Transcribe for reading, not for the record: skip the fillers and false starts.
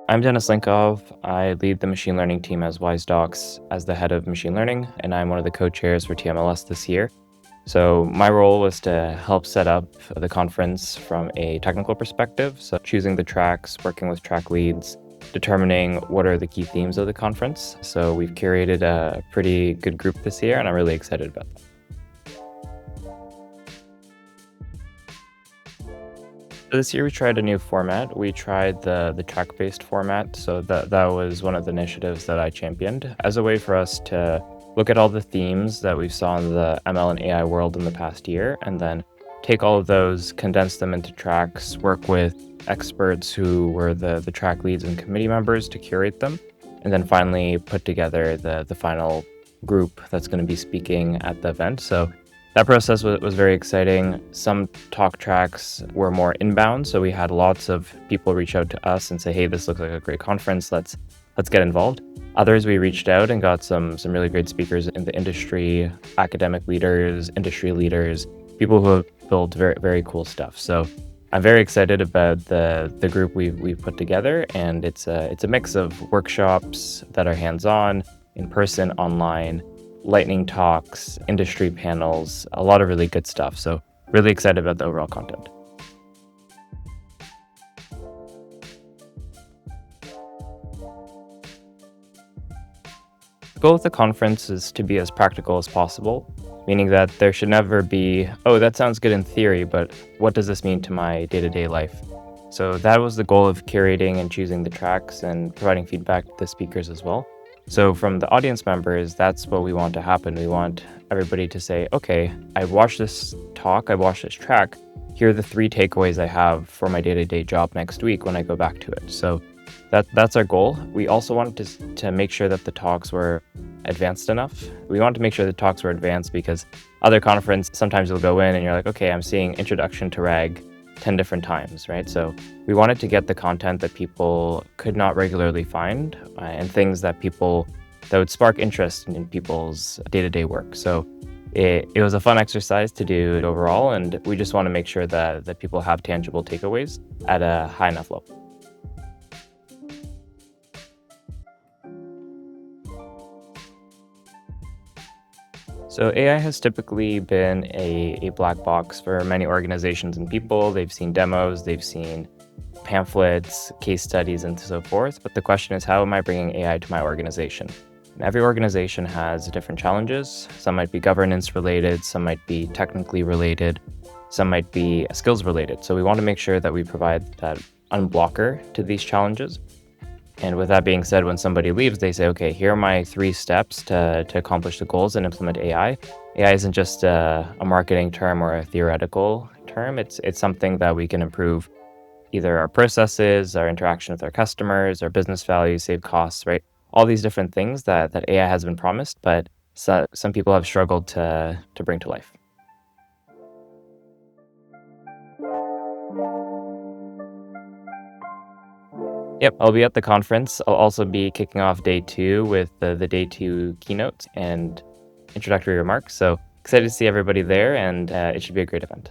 I'm Dennis Linkov. I lead the machine learning team as Wisedocs as the head of machine learning, and I'm one of the co-chairs for TMLS this year. So my role was to help set up the conference from a technical perspective, so choosing the tracks, working with track leads, determining what are the key themes of the conference. So we've curated a pretty good group this year, and I'm really excited about that. So this year we tried a new format. We tried the track-based format. So that was one of the initiatives that I championed as a way for us to look at all the themes that we saw in the ML and AI world in the past year, and then take all of those, condense them into tracks, work with experts who were the track leads and committee members to curate them, and then finally put together the final group that's going to be speaking at the event. So that process was very exciting. Some talk tracks were more inbound, so we had lots of people reach out to us and say, "Hey, this looks like a great conference. Let's get involved." Others, we reached out and got some really great speakers in the industry, academic leaders, industry leaders, people who have built very cool stuff. So I'm very excited about the group we've put together, and it's a mix of workshops that are hands-on, in person, online, lightning talks, industry panels, a lot of really good stuff. So really excited about the overall content. The goal of the conference is to be as practical as possible, meaning that there should never be, oh, that sounds good in theory, but what does this mean to my day-to-day life? So that was the goal of curating and choosing the tracks and providing feedback to the speakers as well. So from the audience members, that's what we want to happen. We want everybody to say, okay, I watched this talk, I watched this track. Here are the 3 takeaways I have for my day-to-day job next week when I go back to it. So that's our goal. We also wanted to make sure that the talks were advanced enough. We wanted to make sure the talks were advanced because other conferences, sometimes you'll go in and you're like, okay, I'm seeing Introduction to RAG 10 different times, right? So we wanted to get the content that people could not regularly find and things that would spark interest in people's day-to-day work. So it was a fun exercise to do it overall, and we just want to make sure that people have tangible takeaways at a high enough level. So AI has typically been a black box for many organizations and people. They've seen demos, they've seen pamphlets, case studies, and so forth. But the question is, how am I bringing AI to my organization? And every organization has different challenges. Some might be governance related, some might be technically related, some might be skills related. So we want to make sure that we provide that unblocker to these challenges. And with that being said, when somebody leaves, they say, okay, here are my 3 steps to accomplish the goals and implement AI. AI isn't just a marketing term or a theoretical term. It's something that we can improve either our processes, our interaction with our customers, our business value, save costs, right? All these different things that AI has been promised, but some people have struggled to bring to life. Yep, I'll be at the conference. I'll also be kicking off day 2 with the day 2 keynote and introductory remarks. So excited to see everybody there, and it should be a great event.